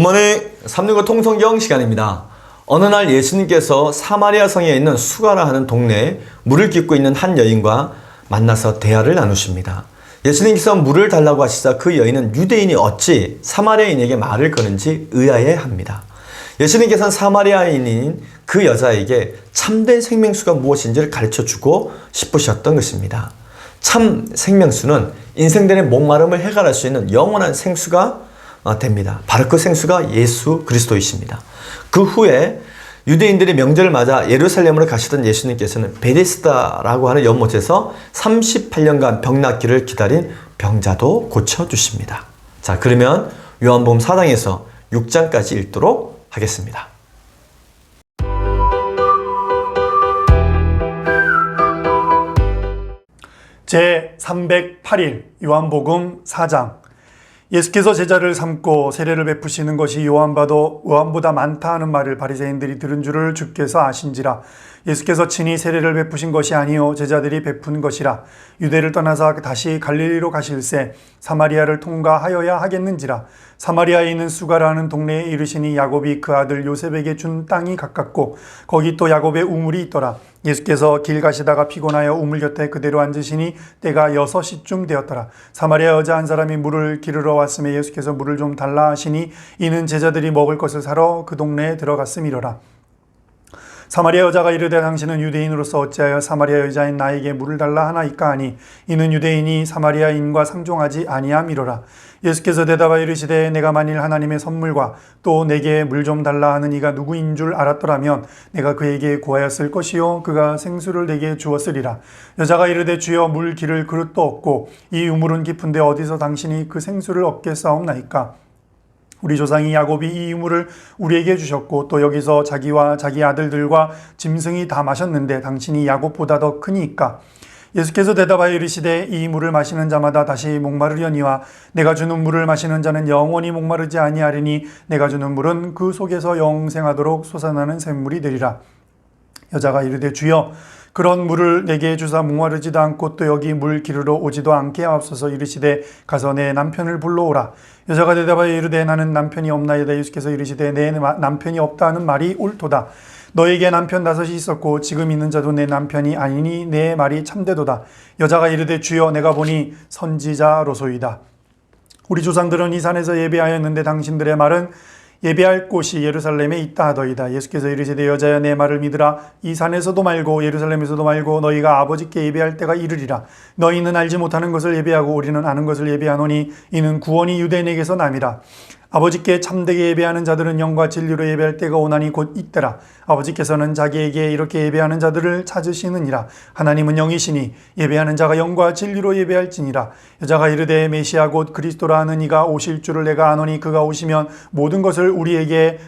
굿모닝 365 통성경 시간입니다. 어느 날 예수님께서 사마리아 성에 있는 수가라 하는 동네에 물을 깃고 있는 한 여인과 만나서 대화를 나누십니다. 예수님께서 물을 달라고 하시자 그 여인은 유대인이 어찌 사마리아인에게 말을 거는지 의아해합니다. 예수님께서는 사마리아인인 그 여자에게 참된 생명수가 무엇인지를 가르쳐주고 싶으셨던 것입니다. 참 생명수는 인생들의 목마름을 해결할 수 있는 영원한 생수가 됩니다. 바로 그 생수가 예수 그리스도이십니다. 그 후에 유대인들이 명절을 맞아 예루살렘으로 가시던 예수님께서는 베데스다라고 하는 연못에서 38년간 병낫기를 기다린 병자도 고쳐주십니다. 자, 그러면 요한복음 4장에서 6장까지 읽도록 하겠습니다. 제 308일 요한복음 4장. 예수께서 제자를 삼고 세례를 베푸시는 것이 요한보다 많다 하는 말을 바리새인들이 들은 줄을 주께서 아신지라. 예수께서 친히 세례를 베푸신 것이 아니요 제자들이 베푼 것이라. 유대를 떠나서 다시 갈릴리로 가실새 사마리아를 통과하여야 하겠는지라. 사마리아에 있는 수가라는 동네에 이르시니 야곱이 그 아들 요셉에게 준 땅이 가깝고 거기 또 야곱의 우물이 있더라. 예수께서 길 가시다가 피곤하여 우물 곁에 그대로 앉으시니 때가 6시쯤 되었더라. 사마리아 여자 한 사람이 물을 기르러 왔음에 예수께서 물을 좀 달라 하시니 이는 제자들이 먹을 것을 사러 그 동네에 들어갔음이로라. 사마리아 여자가 이르되 당신은 유대인으로서 어찌하여 사마리아 여자인 나에게 물을 달라 하나이까 하니 이는 유대인이 사마리아인과 상종하지 아니함이로라. 예수께서 대답하여 이르시되 내가 만일 하나님의 선물과 또 내게 물 좀 달라 하는 이가 누구인 줄 알았더라면 내가 그에게 구하였을 것이요 그가 생수를 내게 주었으리라. 여자가 이르되 주여 물 기를 그릇도 없고 이 우물은 깊은데 어디서 당신이 그 생수를 얻겠사옵나이까. 우리 조상이 야곱이 이 우물을 우리에게 주셨고 또 여기서 자기와 자기 아들들과 짐승이 다 마셨는데 당신이 야곱보다 더 크니까. 예수께서 대답하여 이르시되 이 물을 마시는 자마다 다시 목마르려니와 내가 주는 물을 마시는 자는 영원히 목마르지 아니하리니 내가 주는 물은 그 속에서 영생하도록 솟아나는 샘물이 되리라. 여자가 이르되 주여 그런 물을 내게 주사 목마르지도 않고 또 여기 물 기르러 오지도 않게 하옵소서. 이르시되 가서 내 남편을 불러오라. 여자가 대답하여 이르되 나는 남편이 없나이다. 예수께서 이르시되 내 남편이 없다 하는 말이 옳도다. 너에게 남편 5이 있었고 지금 있는 자도 내 남편이 아니니 내 말이 참되도다. 여자가 이르되 주여 내가 보니 선지자로소이다. 우리 조상들은 이 산에서 예배하였는데 당신들의 말은 예배할 곳이 예루살렘에 있다 하더이다. 예수께서 이르시되 여자야 내 말을 믿으라. 이 산에서도 말고 예루살렘에서도 말고 너희가 아버지께 예배할 때가 이르리라. 너희는 알지 못하는 것을 예배하고 우리는 아는 것을 예배하노니 이는 구원이 유대인에게서 남이라. 아버지께 참되게 예배하는 자들은 영과 진리로 예배할 때가 오나니 곧 이때라. 아버지께서는 자기에게 이렇게 예배하는 자들을 찾으시느니라. 하나님은 영이시니 예배하는 자가 영과 진리로 예배할지니라. 여자가 이르되 메시아 곧 그리스도라 하는 이가 오실 줄을 내가 아노니 그가 오시면 모든 것을 우리에게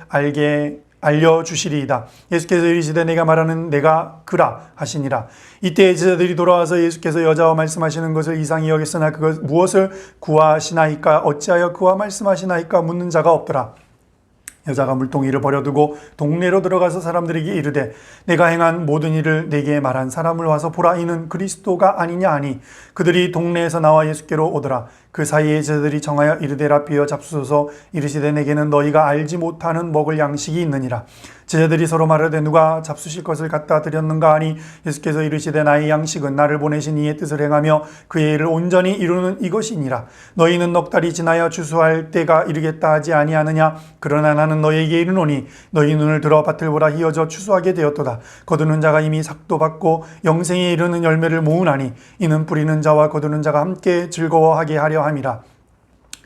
알려주시리이다. 예수께서 이르시되 내가 말하는 내가 그라 하시니라. 이때 제자들이 돌아와서 예수께서 여자와 말씀하시는 것을 이상히 여겼으나 그것 무엇을 구하시나이까 어찌하여 그와 말씀하시나이까 묻는 자가 없더라. 여자가 물동이를 버려두고 동네로 들어가서 사람들에게 이르되 내가 행한 모든 일을 내게 말한 사람을 와서 보라. 이는 그리스도가 아니냐 하니 그들이 동네에서 나와 예수께로 오더라. 그 사이에 제자들이 정하여 이르되 라삐여 잡수소서. 이르시되 내게는 너희가 알지 못하는 먹을 양식이 있느니라. 제자들이 서로 말하되 누가 잡수실 것을 갖다 드렸는가 하니 예수께서 이르시되 나의 양식은 나를 보내신 이의 뜻을 행하며 그의 일을 온전히 이루는 이것이니라. 너희는 넉 달이 지나야 추수할 때가 이르겠다 하지 아니하느냐. 그러나 나는 너희에게 이르노니 너희 눈을 들어 밭을 보라. 희어져 추수하게 되었도다. 거두는 자가 이미 삭도 받고 영생에 이르는 열매를 모으나니 이는 뿌리는 자와 거두는 자가 함께 즐거워하게 하려 함이라.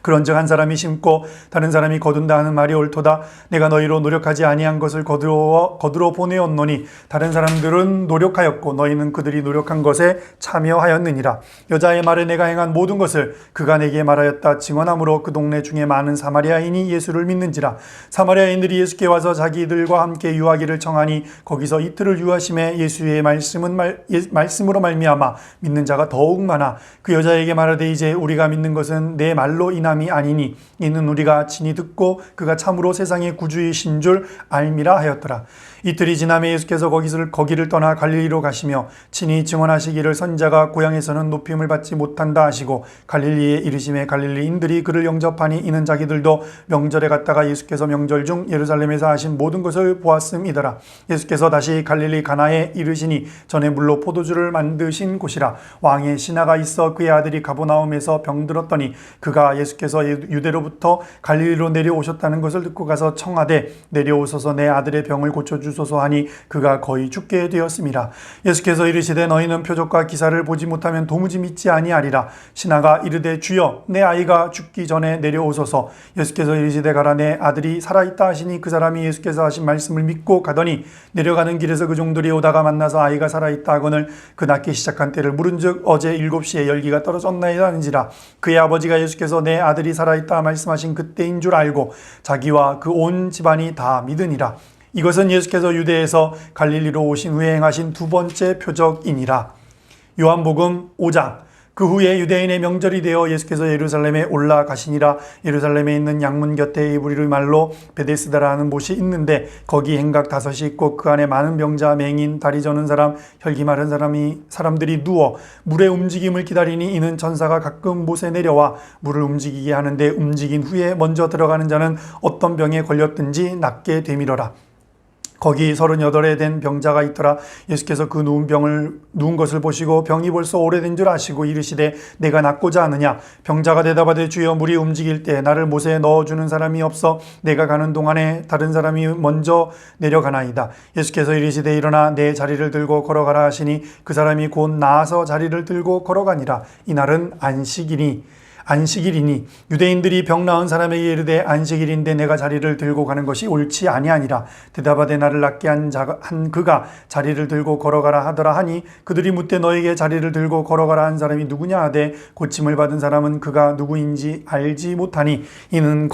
그런즉 한 사람이 심고 다른 사람이 거둔다 하는 말이 옳도다. 내가 너희로 노력하지 아니한 것을 거두러 보내었노니 다른 사람들은 노력하였고 너희는 그들이 노력한 것에 참여하였느니라. 여자의 말에 내가 행한 모든 것을 그가 내게 말하였다 증언하므로 그 동네 중에 많은 사마리아인이 예수를 믿는지라. 사마리아인들이 예수께 와서 자기들과 함께 유하기를 청하니 거기서 이틀을 유하심에 예수의 말씀으로 말미암아 믿는 자가 더욱 많아. 그 여자에게 말하되 이제 우리가 믿는 것은 내 말로 인함 이 아니니 이는 우리가 친히 듣고 그가 참으로 세상의 구주이신 줄 알미라 하였더라. 이틀이 지나매 예수께서 거기를 떠나 갈릴리로 가시며 친히 증언하시기를 선지자가 고향에서는 높임을 받지 못한다 하시고 갈릴리에 이르심에 갈릴리인들이 그를 영접하니 이는 자기들도 명절에 갔다가 예수께서 명절 중 예루살렘에서 하신 모든 것을 보았음이더라. 예수께서 다시 갈릴리 가나에 이르시니 전에 물로 포도주를 만드신 곳이라. 왕의 신하가 있어 그의 아들이 가버나움에서 병들었더니 그가 예수께서 유대로부터 갈릴리로 내려오셨다는 것을 듣고 가서 청하되 내려오소서 내 아들의 병을 고쳐주소서 하니 그가 거의 죽게 되었음이라. 예수께서 이르시되 너희는 표적과 기사를 보지 못하면 도무지 믿지 아니하리라. 신하가 이르되 주여 내 아이가 죽기 전에 내려오소서. 예수께서 이르시되 가라 내 아들이 살아있다 하시니 그 사람이 예수께서 하신 말씀을 믿고 가더니 내려가는 길에서 그 종들이 오다가 만나서 아이가 살아있다 하거늘 그 낳기 시작한 때를 물은즉 어제 7시에 열기가 떨어졌나이다 하는지라. 그의 아버지가 예수께서 내 아들이 살아있다 말씀하신 그때인 줄 알고 자기와 그 온 집안이 다 믿으니라. 이것은 예수께서 유대에서 갈릴리로 오신 후에 행하신 두 번째 표적이니라. 요한복음 5장. 그 후에 유대인의 명절이 되어 예수께서 예루살렘에 올라가시니라. 예루살렘에 있는 양문 곁에 이브리로 말로 베데스다라는 곳이 있는데 거기 행각 5이 있고 그 안에 많은 병자, 맹인, 다리 저는 사람, 혈기 마른 사람들이 누워 물의 움직임을 기다리니 이는 천사가 가끔 못에 내려와 물을 움직이게 하는데 움직인 후에 먼저 들어가는 자는 어떤 병에 걸렸든지 낫게 되밀어라. 거기 38에 된 병자가 있더라. 예수께서 그 누운 것을 보시고 병이 벌써 오래된 줄 아시고 이르시되 내가 낫고자 하느냐. 병자가 대답하되 주여 물이 움직일 때 나를 못에 넣어주는 사람이 없어 내가 가는 동안에 다른 사람이 먼저 내려가나이다. 예수께서 이르시되 일어나 내 자리를 들고 걸어가라 하시니 그 사람이 곧 나아서 자리를 들고 걸어가니라. 이날은 안식일이니 유대인들이 병 나은 사람에게 이르되 안식일인데 내가 자리를 들고 가는 것이 옳지 아니하니라. 대답하되 나를 낫게 한 그가 자리를 들고 걸어가라 하더라 하니 그들이 묻되 너에게 자리를 들고 걸어가라 한 사람이 누구냐 하되 고침을 받은 사람은 그가 누구인지 알지 못하니 이는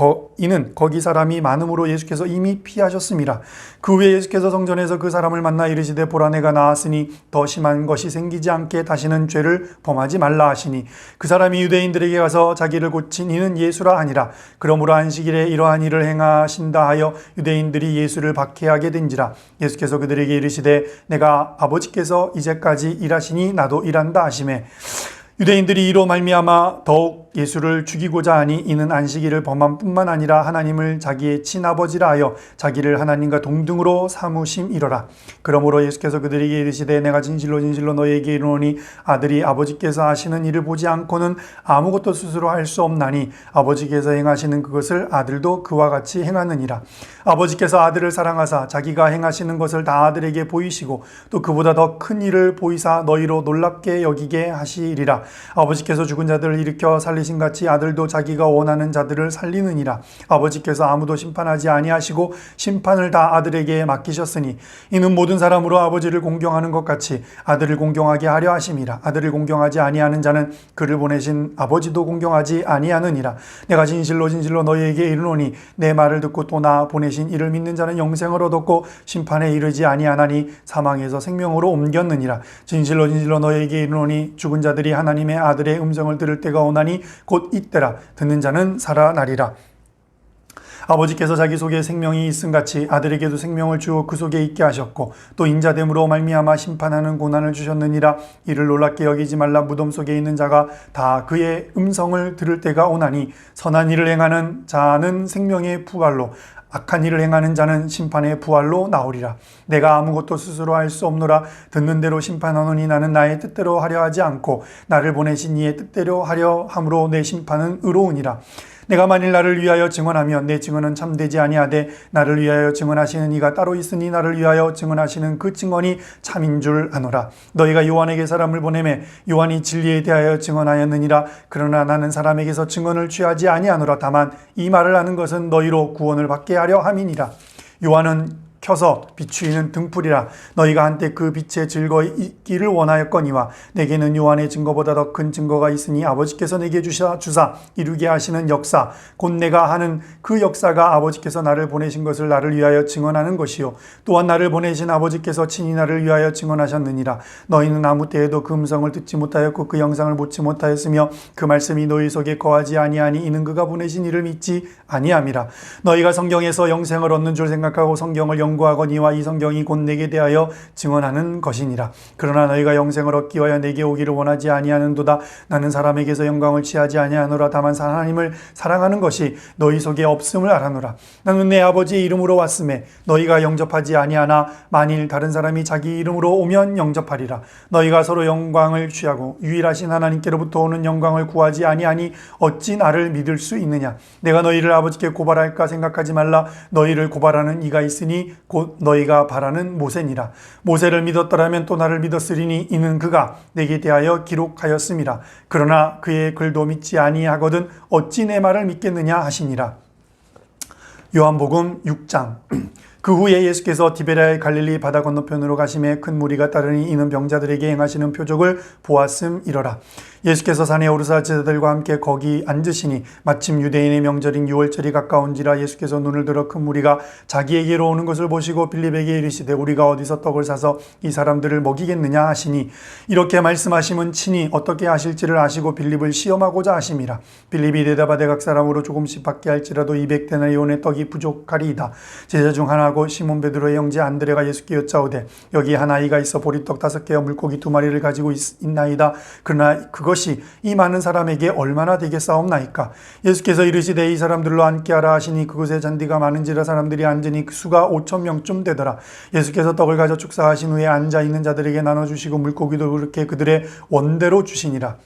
거기 사람이 많음으로 예수께서 이미 피하셨음이라. 그 후에 예수께서 성전에서 그 사람을 만나 이르시되 보라 내가 나았으니 더 심한 것이 생기지 않게 다시는 죄를 범하지 말라 하시니 그 사람이 유대인들에게 가서 자기를 고친 이는 예수라 하니라. 그러므로 안식일에 이러한 일을 행하신다 하여 유대인들이 예수를 박해하게 된지라. 예수께서 그들에게 이르시되 내가 아버지께서 이제까지 일하시니 나도 일한다 하시매 유대인들이 이로 말미암아 더욱 예수를 죽이고자 하니 이는 안식일을 범함 뿐만 아니라 하나님을 자기의 친아버지라 하여 자기를 하나님과 동등으로 삼으심이로라. 그러므로 예수께서 그들에게 이르시되 내가 진실로 진실로 너희에게 이르노니 아들이 아버지께서 하시는 일을 보지 않고는 아무것도 스스로 할 수 없나니 아버지께서 행하시는 그것을 아들도 그와 같이 행하느니라. 아버지께서 아들을 사랑하사 자기가 행하시는 것을 다 아들에게 보이시고 또 그보다 더 큰 일을 보이사 너희로 놀랍게 여기게 하시리라. 아버지께서 죽은 자들을 일으켜 살리신 같이 아들도 자기가 원하는 자들을 살리느니라. 아버지께서 아무도 심판하지 아니하시고 심판을 다 아들에게 맡기셨으니 이는 모든 사람으로 아버지를 공경하는 것 같이 아들을 공경하게 하려 하심이라. 아들을 공경하지 아니하는 자는 그를 보내신 아버지도 공경하지 아니하느니라. 내가 진실로 진실로 너희에게 이르노니 내 말을 듣고 또 나 보내신 이를 믿는 자는 영생을 얻었고 심판에 이르지 아니하나니 사망에서 생명으로 옮겼느니라. 진실로 진실로 너희에게 이르노니 죽은 자들이 하나님의 아들의 음성을 들을 때가 오나니 곧 이때라. 듣는 자는 살아나리라. 아버지께서 자기 속에 생명이 있음같이 아들에게도 생명을 주어 그 속에 있게 하셨고 또 인자됨으로 말미암아 심판하는 고난을 주셨느니라. 이를 놀랍게 여기지 말라. 무덤 속에 있는 자가 다 그의 음성을 들을 때가 오나니 선한 일을 행하는 자는 생명의 부활로 악한 일을 행하는 자는 심판의 부활로 나오리라. 내가 아무것도 스스로 할 수 없노라. 듣는 대로 심판하노니 나는 나의 뜻대로 하려 하지 않고 나를 보내신 이의 뜻대로 하려 함으로 내 심판은 의로우니라. 내가 만일 나를 위하여 증언하면 내 증언은 참되지 아니하되 나를 위하여 증언하시는 이가 따로 있으니 나를 위하여 증언하시는 그 증언이 참인 줄 아노라. 너희가 요한에게 사람을 보내매 요한이 진리에 대하여 증언하였느니라. 그러나 나는 사람에게서 증언을 취하지 아니하노라. 다만 이 말을 하는 것은 너희로 구원을 받게 하려 함이니라. 요한은 켜서 비추이는 등불이라. 너희가 한때 그 빛에 즐거이 있기를 원하였거니와 내게는 요한의 증거보다 더 큰 증거가 있으니 아버지께서 내게 주사 이루게 하시는 역사 곧 내가 하는 그 역사가 아버지께서 나를 보내신 것을 나를 위하여 증언하는 것이요 또한 나를 보내신 아버지께서 친히 나를 위하여 증언하셨느니라. 너희는 아무 때에도 그 음성을 듣지 못하였고 그 영상을 보지 못하였으며 그 말씀이 너희 속에 거하지 아니하니 이는 그가 보내신 이를 믿지 아니함이라. 너희가 성경에서 영생을 얻는 줄 생각하고 성경을 연구하거니와 이 성경이 곧 내게 대하여 증언하는 것이니라. 그러나 너희가 영생을 얻기 위하여 내게 오기를 원하지 아니하는도다. 나는 사람에게서 영광을 취하지 아니하노라. 다만 하나님을 사랑하는 것이 너희 속에 없음을 알아노라. 나는 내 아버지의 이름으로 왔음에 너희가 영접하지 아니하나 만일 다른 사람이 자기 이름으로 오면 영접하리라. 너희가 서로 영광을 취하고 유일하신 하나님께로부터 오는 영광을 구하지 아니하니 어찌 나를 믿을 수 있느냐. 내가 너희를 아버지께 고발할까 생각하지 말라. 너희를 고발하는 이가 있으니 곧 너희가 바라는 모세니라. 모세를 믿었더라면 또 나를 믿었으리니 이는 그가 내게 대하여 기록하였음이라. 그러나 그의 글도 믿지 아니하거든 어찌 내 말을 믿겠느냐 하시니라. 요한복음 6장. 그 후에 예수께서 디베랴의 갈릴리 바다 건너편으로 가심에 큰 무리가 따르니 이는 병자들에게 행하시는 표적을 보았음이러라. 예수께서 산에 오르사 제자들과 함께 거기 앉으시니 마침 유대인의 명절인 유월절이 가까운지라. 예수께서 눈을 들어 큰 무리가 자기에게로 오는 것을 보시고 빌립에게 이르시되 우리가 어디서 떡을 사서 이 사람들을 먹이겠느냐 하시니 이렇게 말씀하심은 친히 어떻게 하실지를 아시고 빌립을 시험하고자 하심이라. 빌립이 대답하되 각 사람으로 조금씩 받게 할지라도 200데나리온의 떡이 부족하리이다. 제자 중 하나고 시몬 베드로의 형제 안드레가 예수께 여짜오되 여기 한 아이가 있어 보리떡 5개와 물고기 2마리를 가지고 있나이다. 그러나 그것이 이 많은 사람에게 얼마나 되겠사옵나이까. 예수께서 이르시되 이 사람들로 앉게 하라 하시니 그곳에 잔디가 많은지라 사람들이 앉으니 그 수가 5,000명쯤 되더라. 예수께서 떡을 가져 축사하신 후에 앉아있는 자들에게 나눠주시고 물고기도 그렇게 그들의 원대로 주시니라.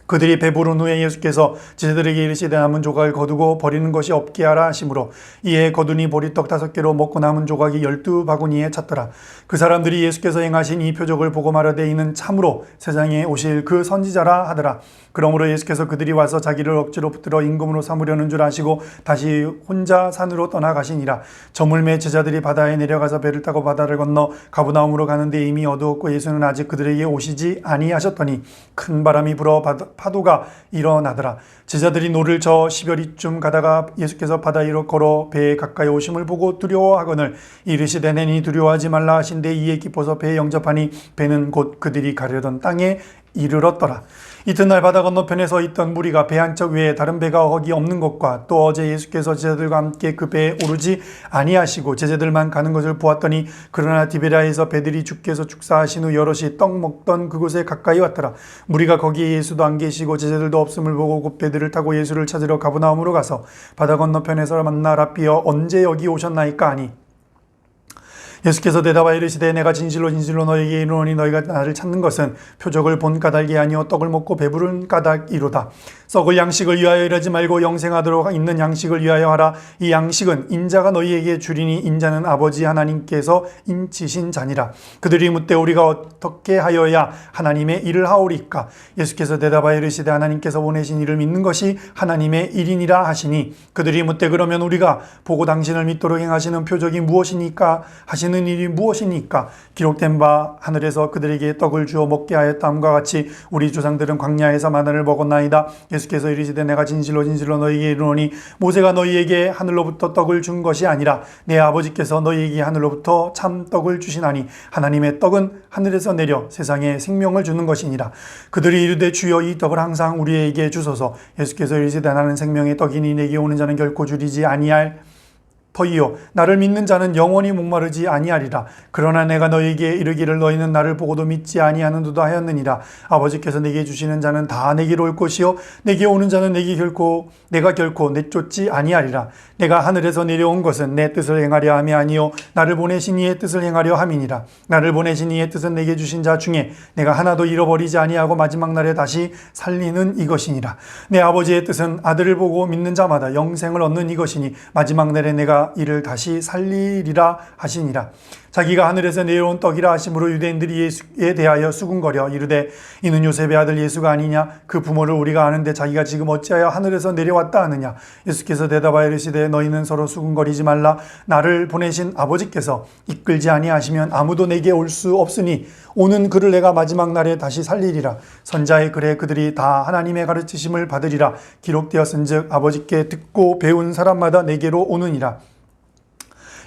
그들이 배부른 후에 예수께서 제자들에게 이르시되 남은 조각을 거두고 버리는 것이 없게 하라 하시므로 이에 거두니 보리떡 5개로 먹고 남은 조각이 12바구니에 찼더라. 그 사람들이 예수께서 행하신 이 표적을 보고 말하되 이는 참으로 세상에 오실 그 선지자라 하더라. 그러므로 예수께서 그들이 와서 자기를 억지로 붙들어 임금으로 삼으려는 줄 아시고 다시 혼자 산으로 떠나가시니라. 저물매 제자들이 바다에 내려가서 배를 타고 바다를 건너 가브나움으로 가는데 이미 어두웠고 예수는 아직 그들에게 오시지 아니하셨더니 큰 바람이 불어 파도가 일어나더라. 제자들이 노를 저 시별이쯤 가다가 예수께서 바다 위로 걸어 배에 가까이 오심을 보고 두려워하거늘 이르시되 내니 두려워하지 말라 하신데 이에 기뻐서 배에 영접하니 배는 곧 그들이 가려던 땅에 이르렀더라. 이튿날 바다 건너편에 서 있던 무리가 배 한 척 외에 다른 배가 거기 없는 것과 또 어제 예수께서 제자들과 함께 그 배에 오르지 아니하시고 제자들만 가는 것을 보았더니 그러나 디베랴에서 배들이 주께서 축사하신 후 여럿이 떡 먹던 그곳에 가까이 왔더라. 무리가 거기에 예수도 안 계시고 제자들도 없음을 보고 곧 배들을 타고 예수를 찾으러 가브나움으로 가서 바다 건너편에서 만나 랍비여 언제 여기 오셨나이까 하니 예수께서 대답하여 이르시되 내가 진실로 진실로 너희에게 이르노니 너희가 나를 찾는 것은 표적을 본 까닭이 아니요 떡을 먹고 배부른 까닭이로다. 썩을 양식을 위하여 일하지 말고 영생하도록 있는 양식을 위하여 하라. 이 양식은 인자가 너희에게 주리니 인자는 아버지 하나님께서 인치신 자니라. 그들이 묻되 우리가 어떻게 하여야 하나님의 일을 하오리까. 예수께서 대답하여 이르시되 하나님께서 보내신 이를 믿는 것이 하나님의 일이니라 하시니 그들이 묻되 그러면 우리가 보고 당신을 믿도록 행하시는 표적이 무엇이니까 하시는 일이 무엇이니까. 기록된 바 하늘에서 그들에게 떡을 주어 먹게 하였다함과 같이 우리 조상들은 광야에서 마나를 먹었나이다. 예수께서 이르시되 내가 진실로 진실로 너희에게 이르노니 모세가 너희에게 하늘로부터 떡을 준 것이 아니라 내 아버지께서 너희에게 하늘로부터 참 떡을 주시나니 하나님의 떡은 하늘에서 내려 세상에 생명을 주는 것이니라. 그들이 이르되 주여 이 떡을 항상 우리에게 주소서. 예수께서 이르시되 나는 생명의 떡이니 내게 오는 자는 결코 줄이지 아니할 터이요 나를 믿는 자는 영원히 목마르지 아니하리라. 그러나 내가 너희에게 이르기를 너희는 나를 보고도 믿지 아니하는도다 하였느니라. 아버지께서 내게 주시는 자는 다 내게로 올 것이요 내게 오는 자는 내가 결코 내쫓지 아니하리라. 내가 하늘에서 내려온 것은 내 뜻을 행하려 함이 아니요 나를 보내신 이의 뜻을 행하려 함이니라. 나를 보내신 이의 뜻은 내게 주신 자 중에 내가 하나도 잃어버리지 아니하고 마지막 날에 다시 살리는 이것이니라. 내 아버지의 뜻은 아들을 보고 믿는 자마다 영생을 얻는 이것이니 마지막 날에 내가 이를 다시 살리리라 하시니라. 자기가 하늘에서 내려온 떡이라 하심으로 유대인들이 예수에 대하여 수군거려 이르되 이는 요셉의 아들 예수가 아니냐. 그 부모를 우리가 아는데 자기가 지금 어찌하여 하늘에서 내려왔다 하느냐. 예수께서 대답하여 이르시되 너희는 서로 수군거리지 말라. 나를 보내신 아버지께서 이끌지 아니하시면 아무도 내게 올 수 없으니 오는 그를 내가 마지막 날에 다시 살리리라. 선자의 글에 그들이 다 하나님의 가르치심을 받으리라. 기록되었은즉 아버지께 듣고 배운 사람마다 내게로 오느니라.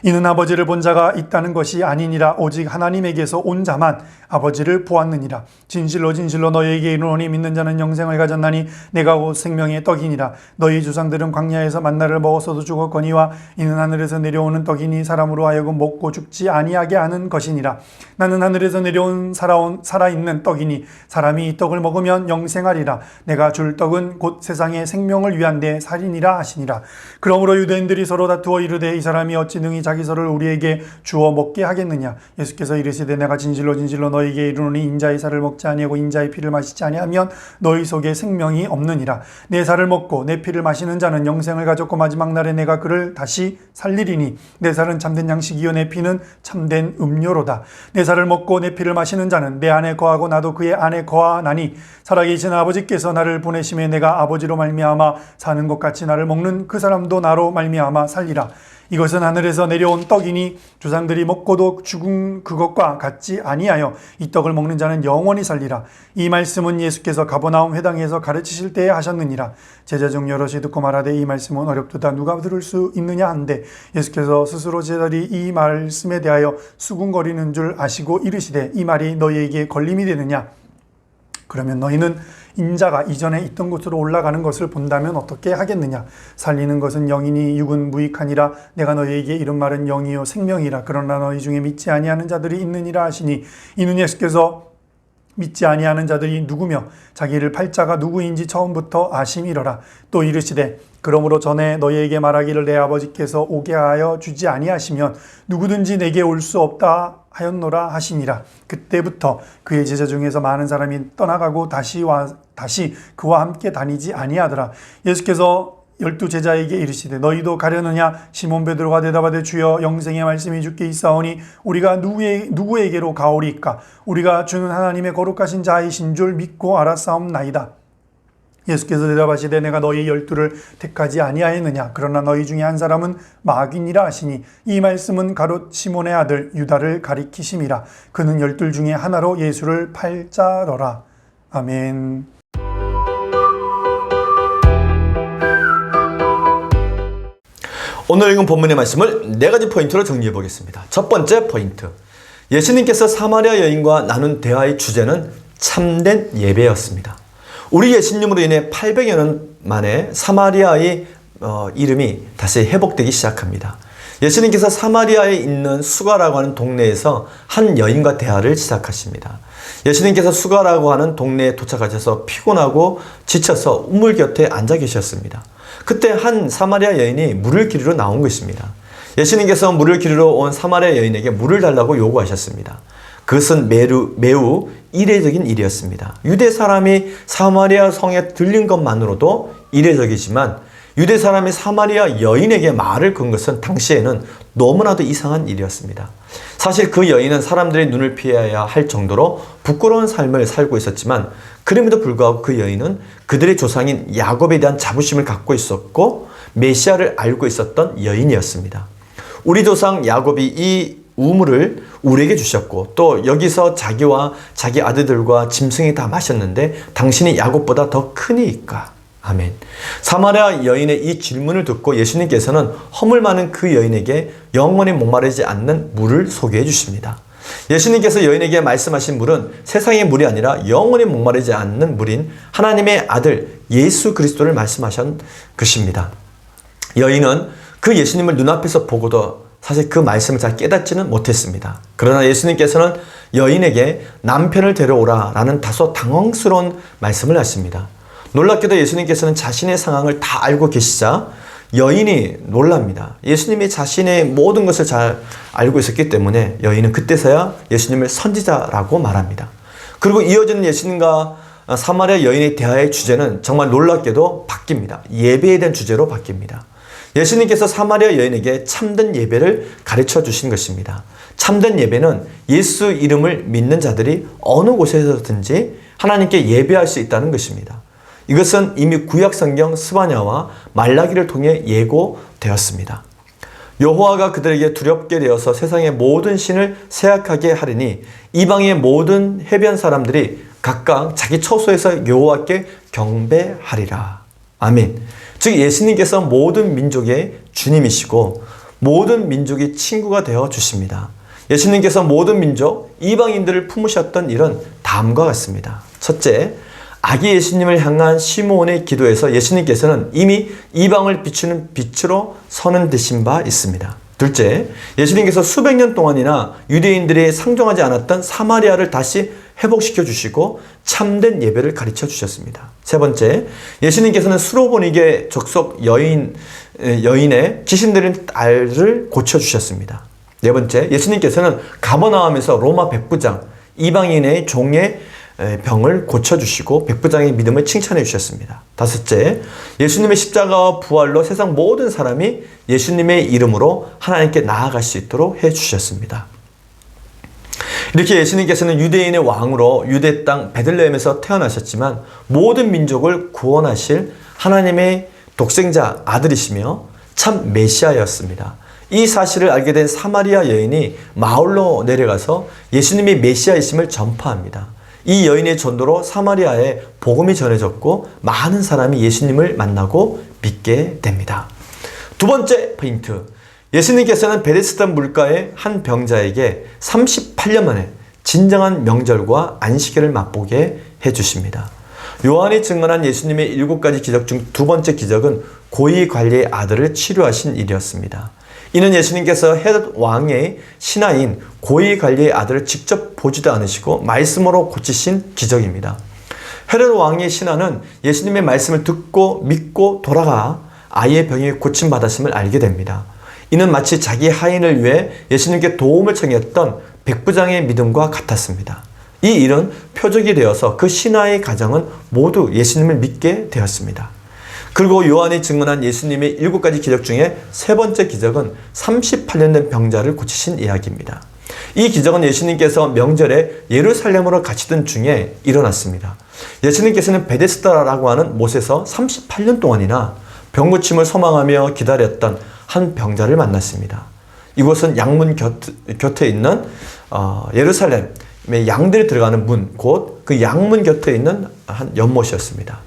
이는 아버지를 본 자가 있다는 것이 아니니라. 오직 하나님에게서 온 자만 아버지를 보았느니라. 진실로 진실로 너희에게 이르노니 믿는 자는 영생을 가졌나니 내가 곧 생명의 떡이니라. 너희 조상들은 광야에서 만나를 먹었어도 죽었거니와 이는 하늘에서 내려오는 떡이니 사람으로 하여금 먹고 죽지 아니하게 하는 것이니라. 나는 하늘에서 내려온 살아있는 떡이니 사람이 이 떡을 먹으면 영생하리라. 내가 줄 떡은 곧 세상의 생명을 위한 내 살이니라 하시니라. 그러므로 유대인들이 서로 다투어 이르되 이 사람이 어찌 능히 자기 서를 우리에게 주어 먹게 하겠느냐. 예수께서 이르시되 내가 진실로 진실로 너희에게 이르노니 인자의 살을 먹지 아니하고 인자의 피를 마시지 아니하면 너희 속에 생명이 없느니라. 내 살을 먹고 내 피를 마시는 자는 영생을 가졌고 마지막 날에 내가 그를 다시 살리리니 내 살은 참된 양식이요 내 피는 참된 음료로다. 내 살을 먹고 내 피를 마시는 자는 내 안에 거하고 나도 그의 안에 거하나니 살아계신 아버지께서 나를 보내심에 내가 아버지로 말미암아 사는 것 같이 나를 먹는 그 사람도 나로 말미암아 살리라. 이것은 하늘에서 내려온 떡이니 조상들이 먹고도 죽은 그것과 같지 아니하여 이 떡을 먹는 자는 영원히 살리라. 이 말씀은 예수께서 가버나움 회당에서 가르치실 때에 하셨느니라. 제자 중 여럿이 듣고 말하되 이 말씀은 어렵도다 누가 들을 수 있느냐 한데 예수께서 스스로 제자들이 이 말씀에 대하여 수군거리는 줄 아시고 이르시되 이 말이 너희에게 걸림이 되느냐. 그러면 너희는 인자가 이전에 있던 곳으로 올라가는 것을 본다면 어떻게 하겠느냐. 살리는 것은 영이니 육은 무익하니라. 내가 너희에게 이런 말은 영이요 생명이라. 그러나 너희 중에 믿지 아니하는 자들이 있느니라 하시니 이는 예수께서 믿지 아니하는 자들이 누구며 자기를 팔 자가 누구인지 처음부터 아심이러라. 또 이르시되 그러므로 전에 너희에게 말하기를 내 아버지께서 오게 하여 주지 아니하시면 누구든지 내게 올 수 없다 하였노라 하시니라. 그때부터 그의 제자 중에서 많은 사람이 떠나가고 다시 그와 함께 다니지 아니하더라. 예수께서 12제자에게 이르시되 너희도 가려느냐. 시몬 베드로가 대답하되 주여 영생의 말씀이 주께 있사오니 우리가 누구에게로 가오리까. 우리가 주는 하나님의 거룩하신 자이신 줄 믿고 알았사옵나이다. 예수께서 대답하시되 내가 너희 12를 택하지 아니하였느냐. 그러나 너희 중에 한 사람은 마귀니라 하시니 이 말씀은 가롯 시몬의 아들 유다를 가리키심이라. 그는 12 중에 하나로 예수를 팔 자더라. 아멘. 오늘 읽은 본문의 말씀을 네 가지 포인트로 정리해 보겠습니다. 첫 번째 포인트. 예수님께서 사마리아 여인과 나눈 대화의 주제는 참된 예배였습니다. 우리 예수님으로 인해 800여 년 만에 사마리아의 이름이 다시 회복되기 시작합니다. 예수님께서 사마리아에 있는 수가라고 하는 동네에서 한 여인과 대화를 시작하십니다. 예수님께서 수가라고 하는 동네에 도착하셔서 피곤하고 지쳐서 우물 곁에 앉아 계셨습니다. 그때 한 사마리아 여인이 물을 기르러 나온 것입니다. 예수님께서 물을 기르러 온 사마리아 여인에게 물을 달라고 요구하셨습니다. 그것은 매우 이례적인 일이었습니다. 유대 사람이 사마리아 성에 들린 것만으로도 이례적이지만 유대 사람이 사마리아 여인에게 말을 건 것은 당시에는 너무나도 이상한 일이었습니다. 사실 그 여인은 사람들의 눈을 피해야 할 정도로 부끄러운 삶을 살고 있었지만 그럼에도 불구하고 그 여인은 그들의 조상인 야곱에 대한 자부심을 갖고 있었고 메시아를 알고 있었던 여인이었습니다. 우리 조상 야곱이 이 우물을 우리에게 주셨고 또 여기서 자기와 자기 아들들과 짐승이 다 마셨는데 당신이 야곱보다 더 크니까. 아멘. 사마리아 여인의 이 질문을 듣고 예수님께서는 허물 많은 그 여인에게 영원히 목마르지 않는 물을 소개해 주십니다. 예수님께서 여인에게 말씀하신 물은 세상의 물이 아니라 영원히 목마르지 않는 물인 하나님의 아들 예수 그리스도를 말씀하신 것입니다. 여인은 그 예수님을 눈앞에서 보고도 사실 그 말씀을 잘 깨닫지는 못했습니다. 그러나 예수님께서는 여인에게 남편을 데려오라 라는 다소 당황스러운 말씀을 하십니다. 놀랍게도 예수님께서는 자신의 상황을 다 알고 계시자 여인이 놀랍니다. 예수님이 자신의 모든 것을 잘 알고 있었기 때문에 여인은 그때서야 예수님을 선지자라고 말합니다. 그리고 이어지는 예수님과 사마리아 여인의 대화의 주제는 정말 놀랍게도 바뀝니다. 예배에 대한 주제로 바뀝니다. 예수님께서 사마리아 여인에게 참된 예배를 가르쳐 주신 것입니다. 참된 예배는 예수 이름을 믿는 자들이 어느 곳에서든지 하나님께 예배할 수 있다는 것입니다. 이것은 이미 구약성경 스바냐와 말라기를 통해 예고되었습니다. 여호와가 그들에게 두렵게 되어서 세상의 모든 신을 세악하게 하리니 이방의 모든 해변 사람들이 각각 자기 처소에서 여호와께 경배하리라. 아멘. 즉 예수님께서 모든 민족의 주님이시고 모든 민족이 친구가 되어 주십니다. 예수님께서 모든 민족, 이방인들을 품으셨던 일은 다음과 같습니다. 첫째, 아기 예수님을 향한 시므온의 기도에서 예수님께서는 이미 이방을 비추는 빛으로 선언되신 바 있습니다. 둘째, 예수님께서 수백 년 동안이나 유대인들이 상종하지 않았던 사마리아를 다시 회복시켜 주시고 참된 예배를 가르쳐 주셨습니다. 세 번째, 예수님께서는 수로보니게 족속 여인의 귀신 들린 딸을 고쳐 주셨습니다. 네 번째, 예수님께서는 가버나움에서 로마 백부장 이방인의 종의 병을 고쳐주시고 백부장의 믿음을 칭찬해 주셨습니다. 다섯째, 예수님의 십자가와 부활로 세상 모든 사람이 예수님의 이름으로 하나님께 나아갈 수 있도록 해주셨습니다. 이렇게 예수님께서는 유대인의 왕으로 유대 땅 베들레헴에서 태어나셨지만 모든 민족을 구원하실 하나님의 독생자 아들이시며 참 메시아였습니다. 이 사실을 알게 된 사마리아 여인이 마을로 내려가서 예수님이 메시아이심을 전파합니다. 이 여인의 전도로 사마리아에 복음이 전해졌고 많은 사람이 예수님을 만나고 믿게 됩니다. 두 번째 포인트, 예수님께서는 베데스다 물가의 한 병자에게 38년 만에 진정한 명절과 안식일을 맛보게 해주십니다. 요한이 증언한 예수님의 7가지 기적 중 두 번째 기적은 고위 관리의 아들을 치료하신 일이었습니다. 이는 예수님께서 헤롯 왕의 신하인 고위 관리의 아들을 직접 보지도 않으시고 말씀으로 고치신 기적입니다. 헤롯 왕의 신하는 예수님의 말씀을 듣고 믿고 돌아가 아이의 병이 고침받았음을 알게 됩니다. 이는 마치 자기 하인을 위해 예수님께 도움을 청했던 백부장의 믿음과 같았습니다. 이 일은 표적이 되어서 그 신하의 가정은 모두 예수님을 믿게 되었습니다. 그리고 요한이 증언한 예수님의 7가지 기적 중에 세 번째 기적은 38년 된 병자를 고치신 이야기입니다. 이 기적은 예수님께서 명절에 예루살렘으로 가시던 중에 일어났습니다. 예수님께서는 베데스다라고 하는 못에서 38년 동안이나 병 고침을 소망하며 기다렸던 한 병자를 만났습니다. 이곳은 양문 곁에 있는 예루살렘의 양들이 들어가는 문, 곧 그 양문 곁에 있는 한 연못이었습니다.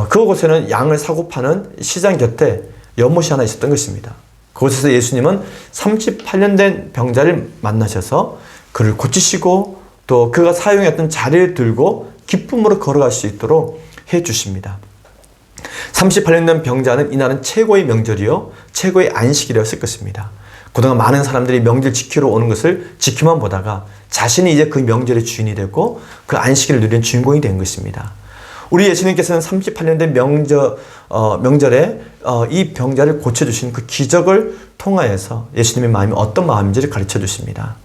그곳에는 양을 사고 파는 시장 곁에 연못이 하나 있었던 것입니다. 그곳에서 예수님은 38년 된 병자를 만나셔서 그를 고치시고 또 그가 사용했던 자리를 들고 기쁨으로 걸어갈 수 있도록 해주십니다. 38년 된 병자는 이날은 최고의 명절이요 최고의 안식일이었을 것입니다. 그동안 많은 사람들이 명절 지키러 오는 것을 지켜만 보다가 자신이 이제 그 명절의 주인이 되고 그 안식일을 누리는 주인공이 된 것입니다. 우리 예수님께서는 38년 된 명절에 이 병자를 고쳐주신 그 기적을 통하여서 예수님의 마음이 어떤 마음인지를 가르쳐 주십니다.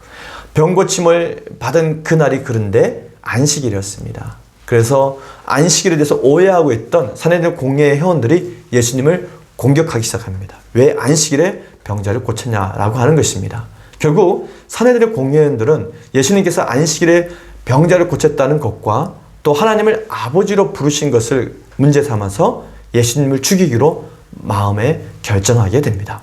병 고침을 받은 그날이 그런데 안식일이었습니다. 그래서 안식일에 대해서 오해하고 있던 사내들 공예의 회원들이 예수님을 공격하기 시작합니다. 왜 안식일에 병자를 고쳤냐라고 하는 것입니다. 결국 사내들의 공예회원들은 예수님께서 안식일에 병자를 고쳤다는 것과 또 하나님을 아버지로 부르신 것을 문제 삼아서 예수님을 죽이기로 마음에 결정하게 됩니다.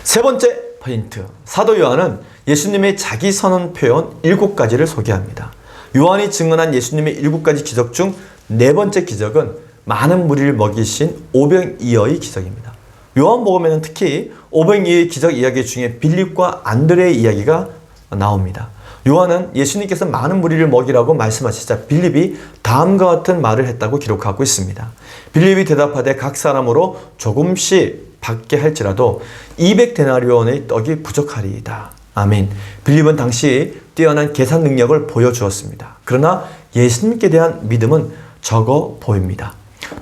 세 번째 포인트, 사도 요한은 예수님의 자기 선언 표현 7가지를 소개합니다. 요한이 증언한 예수님의 7가지 기적 중 네 번째 기적은 많은 무리를 먹이신 오병이어의 기적입니다. 요한복음에는 특히 오병이어의 기적 이야기 중에 빌립과 안드레의 이야기가 나옵니다. 요한은 예수님께서 많은 무리를 먹이라고 말씀하시자 빌립이 다음과 같은 말을 했다고 기록하고 있습니다. 빌립이 대답하되 각 사람으로 조금씩 받게 할지라도 200데나리온의 떡이 부족하리이다. 아멘. 빌립은 당시 뛰어난 계산 능력을 보여주었습니다. 그러나 예수님께 대한 믿음은 적어 보입니다.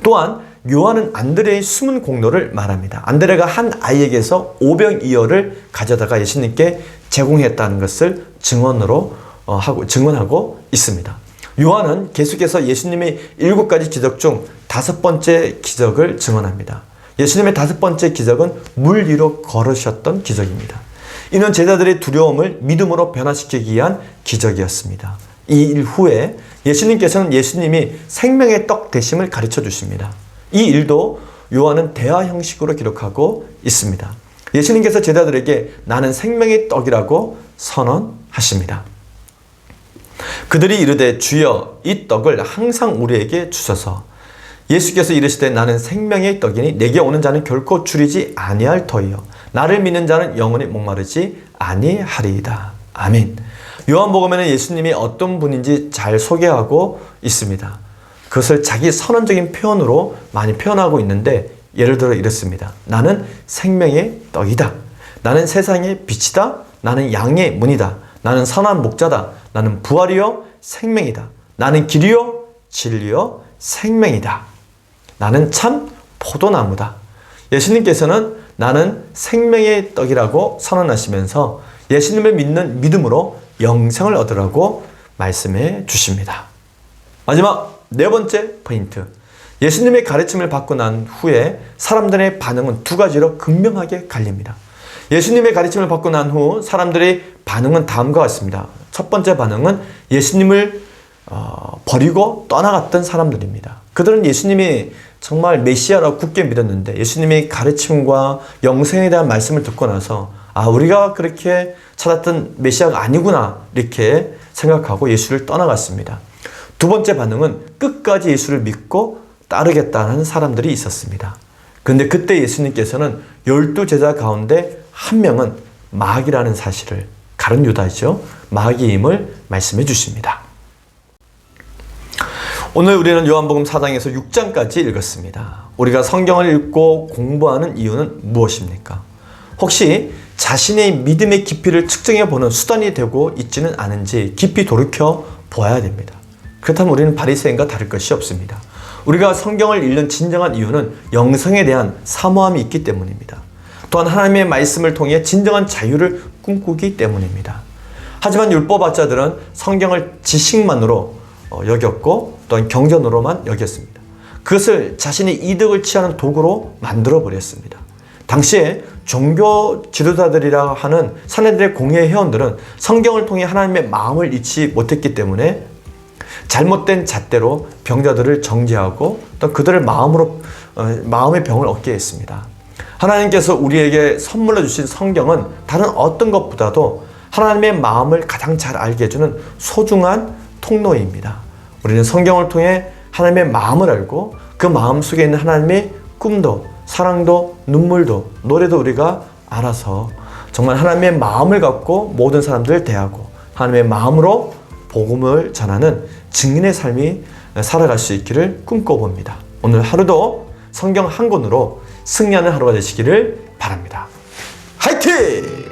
또한 요한은 안드레의 숨은 공로를 말합니다. 안드레가 한 아이에게서 오병이어를 가져다가 예수님께 제공했다는 것을 증언하고 있습니다. 요한은 계속해서 예수님의 7가지 기적 중 5번째 기적을 증언합니다. 예수님의 5번째 기적은 물 위로 걸으셨던 기적입니다. 이는 제자들의 두려움을 믿음으로 변화시키기 위한 기적이었습니다. 이 일 후에 예수님께서는 예수님이 생명의 떡 되심을 가르쳐 주십니다. 이 일도 요한은 대화 형식으로 기록하고 있습니다. 예수님께서 제자들에게 나는 생명의 떡이라고 선언하십니다. 그들이 이르되 주여 이 떡을 항상 우리에게 주소서. 예수께서 이르시되 나는 생명의 떡이니 내게 오는 자는 결코 줄이지 아니할 터이요 나를 믿는 자는 영원히 목마르지 아니하리이다. 아멘. 요한복음에는 예수님이 어떤 분인지 잘 소개하고 있습니다. 그것을 자기 선언적인 표현으로 많이 표현하고 있는데 예를 들어 이렇습니다. 나는 생명의 떡이다. 나는 세상의 빛이다. 나는 양의 문이다. 나는 선한 목자다. 나는 부활이요 생명이다. 나는 길이요 진리요 생명이다. 나는 참 포도나무다. 예수님께서는 나는 생명의 떡이라고 선언하시면서 예수님을 믿는 믿음으로 영생을 얻으라고 말씀해 주십니다. 마지막 네 번째 포인트. 예수님의 가르침을 받고 난 후에 사람들의 반응은 두 가지로 극명하게 갈립니다. 예수님의 가르침을 받고 난 후 사람들의 반응은 다음과 같습니다. 첫 번째 반응은 예수님을 버리고 떠나갔던 사람들입니다. 그들은 예수님이 정말 메시아라고 굳게 믿었는데 예수님의 가르침과 영생에 대한 말씀을 듣고 나서 우리가 그렇게 찾았던 메시아가 아니구나 이렇게 생각하고 예수를 떠나갔습니다. 두 번째 반응은 끝까지 예수를 믿고 따르겠다는 사람들이 있었습니다. 그런데 그때 예수님께서는 12제자 가운데 한 명은 마귀라는 사실을, 가룟 유다죠, 마귀임을 말씀해 주십니다. 오늘 우리는 요한복음 4장에서 6장까지 읽었습니다. 우리가 성경을 읽고 공부하는 이유는 무엇입니까? 혹시 자신의 믿음의 깊이를 측정해 보는 수단이 되고 있지는 않은지 깊이 돌이켜 보아야 됩니다. 그렇다면 우리는 바리새인과 다를 것이 없습니다. 우리가 성경을 읽는 진정한 이유는 영성에 대한 사모함이 있기 때문입니다. 또한 하나님의 말씀을 통해 진정한 자유를 꿈꾸기 때문입니다. 하지만 율법학자들은 성경을 지식만으로 여겼고 또한 경전으로만 여겼습니다. 그것을 자신의 이득을 취하는 도구로 만들어 버렸습니다. 당시에 종교 지도자들이라 하는 사내들의 공예 회원들은 성경을 통해 하나님의 마음을 잊지 못했기 때문에 잘못된 잣대로 병자들을 정죄하고 또 그들을 마음의 병을 얻게 했습니다. 하나님께서 우리에게 선물로 주신 성경은 다른 어떤 것보다도 하나님의 마음을 가장 잘 알게 해주는 소중한 통로입니다. 우리는 성경을 통해 하나님의 마음을 알고 그 마음 속에 있는 하나님의 꿈도 사랑도 눈물도 노래도 우리가 알아서 정말 하나님의 마음을 갖고 모든 사람들을 대하고 하나님의 마음으로 복음을 전하는 증인의 삶이 살아갈 수 있기를 꿈꿔봅니다. 오늘 하루도 성경 한 권으로 승리하는 하루가 되시기를 바랍니다. 화이팅!